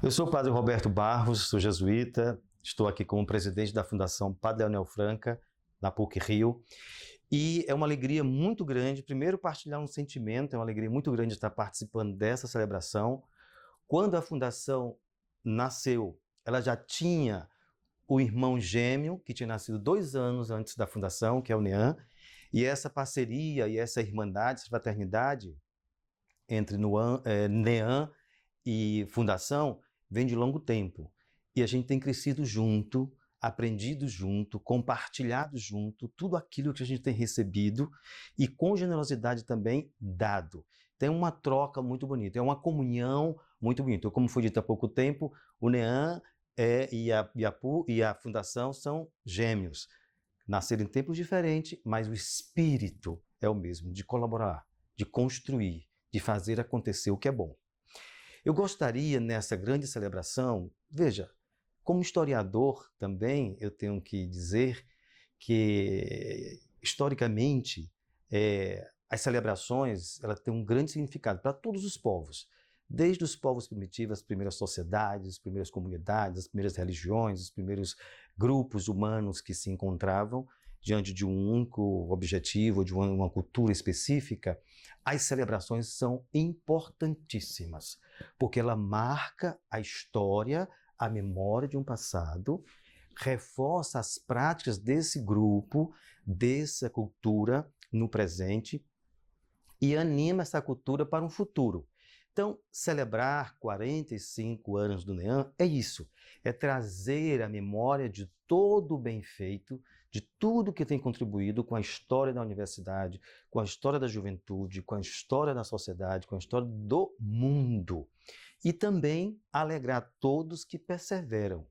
Eu sou o Padre Roberto Barros, sou jesuíta, estou aqui como presidente da Fundação Padre Leonel Franca, na PUC-Rio, e é uma alegria muito grande, primeiro partilhar um sentimento, é uma alegria muito grande estar participando dessa celebração. Quando a Fundação nasceu, ela já tinha o irmão gêmeo, que tinha nascido 2 anos antes da Fundação, que é o Nean, e essa parceria e essa irmandade, essa fraternidade entre Nean e Fundação vem de longo tempo. E a gente tem crescido junto, aprendido junto, compartilhado junto, tudo aquilo que a gente tem recebido e com generosidade também dado. Tem uma troca muito bonita, é uma comunhão muito bonita. Como foi dito há pouco tempo, o Nean e a Fundação são gêmeos. Nasceram em tempos diferentes, mas o espírito é o mesmo, de colaborar, de construir, de fazer acontecer o que é bom. Eu gostaria, nessa grande celebração, veja, como historiador também, eu tenho que dizer que, historicamente, as celebrações elas têm um grande significado para todos os povos, desde os povos primitivos, as primeiras sociedades, as primeiras comunidades, as primeiras religiões, os primeiros grupos humanos que se encontravam diante de um único objetivo, de uma cultura específica. As celebrações são importantíssimas, porque ela marca a história, a memória de um passado, reforça as práticas desse grupo, dessa cultura no presente e anima essa cultura para um futuro. Então, celebrar 45 anos do Nean é isso, é trazer a memória de todo o bem feito, de tudo que tem contribuído com a história da universidade, com a história da juventude, com a história da sociedade, com a história do mundo. E também alegrar todos que perseveram.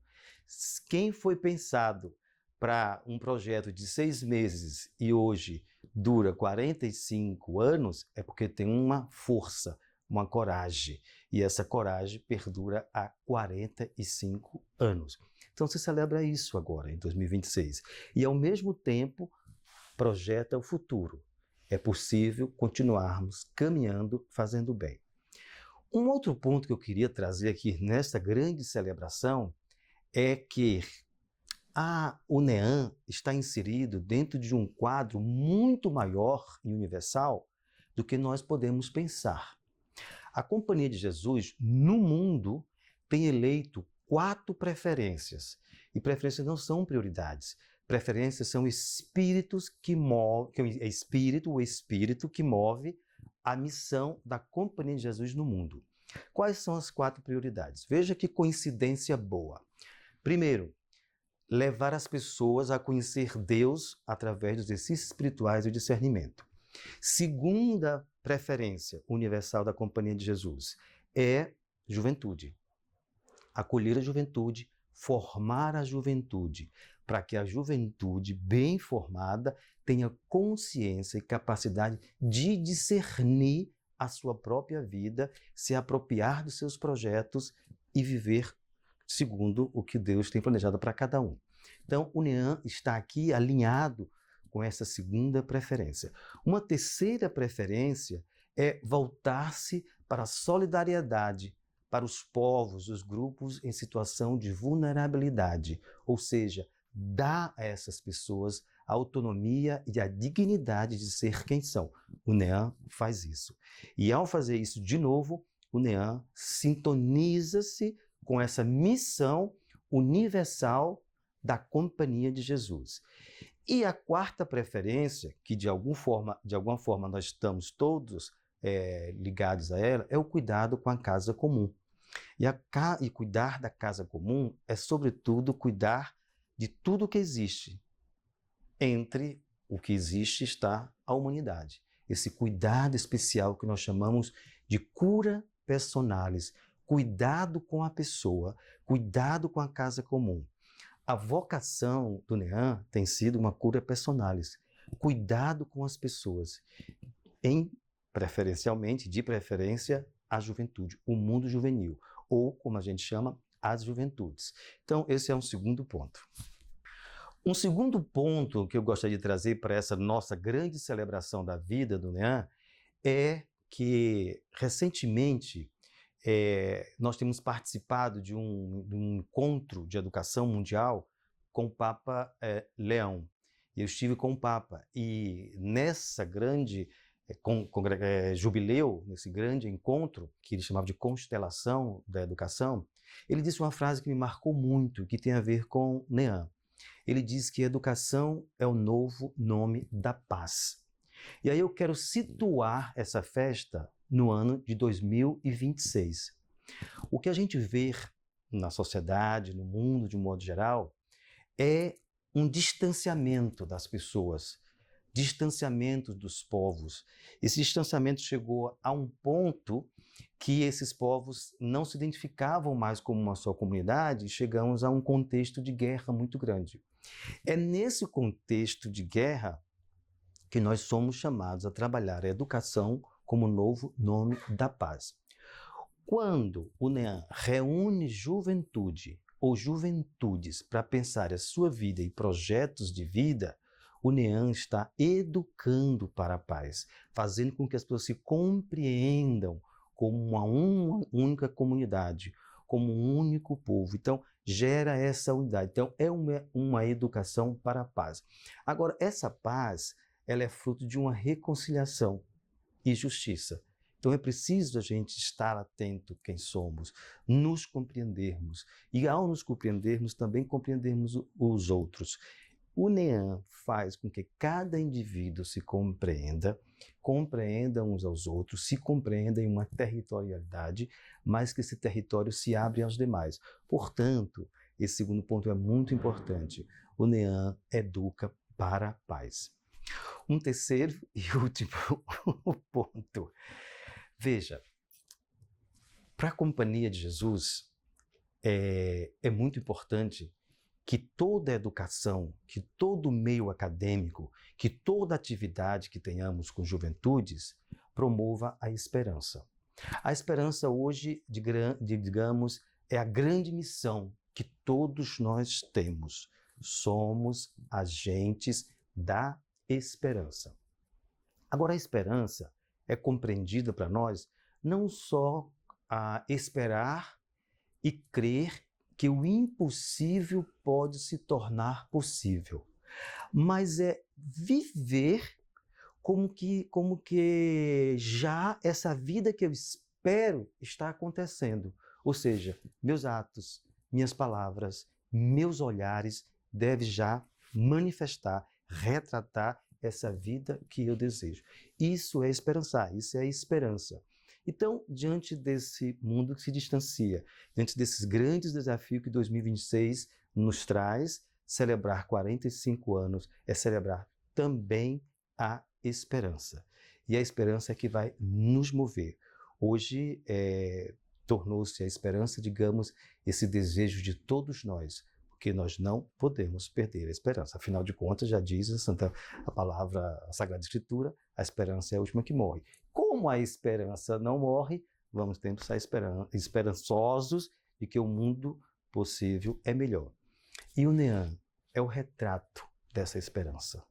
Quem foi pensado para um projeto de 6 meses e hoje dura 45 anos, é porque tem uma força, uma coragem, e essa coragem perdura há 45 anos. Então se celebra isso agora, em 2026, e ao mesmo tempo projeta o futuro. É possível continuarmos caminhando, fazendo bem. Um outro ponto que eu queria trazer aqui nesta grande celebração é que o Nean está inserido dentro de um quadro muito maior e universal do que nós podemos pensar. A Companhia de Jesus, no mundo, tem eleito 4 preferências. E preferências não são prioridades. Preferências são espíritos que movem, o espírito que move a missão da Companhia de Jesus no mundo. Quais são as 4 prioridades? Veja que coincidência boa. Primeiro, levar as pessoas a conhecer Deus através dos exercícios espirituais e o discernimento. Segunda preferência universal da Companhia de Jesus é juventude. Acolher a juventude, formar a juventude, para que a juventude bem formada tenha consciência e capacidade de discernir a sua própria vida, se apropriar dos seus projetos e viver segundo o que Deus tem planejado para cada um. Então, o Nean está aqui alinhado com essa segunda preferência. Uma terceira preferência é voltar-se para a solidariedade, para os povos, os grupos em situação de vulnerabilidade, ou seja, dar a essas pessoas a autonomia e a dignidade de ser quem são. O Nean faz isso. E ao fazer isso de novo, o Nean sintoniza-se com essa missão universal da Companhia de Jesus. E a quarta preferência, que de alguma forma nós estamos todos ligados a ela, é o cuidado com a casa comum. E cuidar da casa comum é, sobretudo, cuidar de tudo que existe. Entre o que existe está a humanidade. Esse cuidado especial que nós chamamos de cura personalis, cuidado com a pessoa, cuidado com a casa comum. A vocação do Nean tem sido uma cura personalis, cuidado com as pessoas, de preferência, a juventude, o mundo juvenil, ou como a gente chama, as juventudes. Então, esse é um segundo ponto. Um segundo ponto que eu gostaria de trazer para essa nossa grande celebração da vida do Nean é que, recentemente, nós temos participado de um encontro de educação mundial com o Papa Leão. Eu estive com o Papa e nessa grande jubileu, nesse grande encontro, que ele chamava de constelação da educação, ele disse uma frase que me marcou muito, que tem a ver com NEAM. Ele diz que educação é o novo nome da paz. E aí eu quero situar essa festa no ano de 2026. O que a gente vê na sociedade, no mundo de um modo geral, é um distanciamento das pessoas, distanciamento dos povos. Esse distanciamento chegou a um ponto que esses povos não se identificavam mais como uma só comunidade e chegamos a um contexto de guerra muito grande. É nesse contexto de guerra que nós somos chamados a trabalhar a educação como novo nome da paz. Quando o NEAM reúne juventude ou juventudes para pensar a sua vida e projetos de vida, o NEAM está educando para a paz, fazendo com que as pessoas se compreendam como uma única comunidade, como um único povo. Então, gera essa unidade. Então, é uma educação para a paz. Agora, essa paz, ela é fruto de uma reconciliação e justiça. Então é preciso a gente estar atento quem somos, nos compreendermos e ao nos compreendermos também compreendermos os outros. O NEAM faz com que cada indivíduo se compreenda uns aos outros, se compreenda em uma territorialidade, mas que esse território se abre aos demais. Portanto, esse segundo ponto é muito importante. O NEAM educa para a paz. Um terceiro e último ponto. Veja, para a Companhia de Jesus, é muito importante que toda educação, que todo meio acadêmico, que toda atividade que tenhamos com juventudes promova a esperança. A esperança hoje, digamos, é a grande missão que todos nós temos. Somos agentes da esperança. Agora, a esperança é compreendida para nós não só a esperar e crer que o impossível pode se tornar possível, mas é viver como que já essa vida que eu espero está acontecendo. Ou seja, meus atos, minhas palavras, meus olhares devem já manifestar, retratar essa vida que eu desejo. Isso é esperançar, isso é esperança. Então, diante desse mundo que se distancia, diante desses grandes desafios que 2026 nos traz, celebrar 45 anos é celebrar também a esperança. E a esperança é que vai nos mover. Hoje, tornou-se a esperança, digamos, esse desejo de todos nós, porque nós não podemos perder a esperança. Afinal de contas, já diz a palavra, a Sagrada Escritura, a esperança é a última que morre. Como a esperança não morre, vamos sempre estar esperançosos de que o mundo possível é melhor. E o NEAM é o retrato dessa esperança.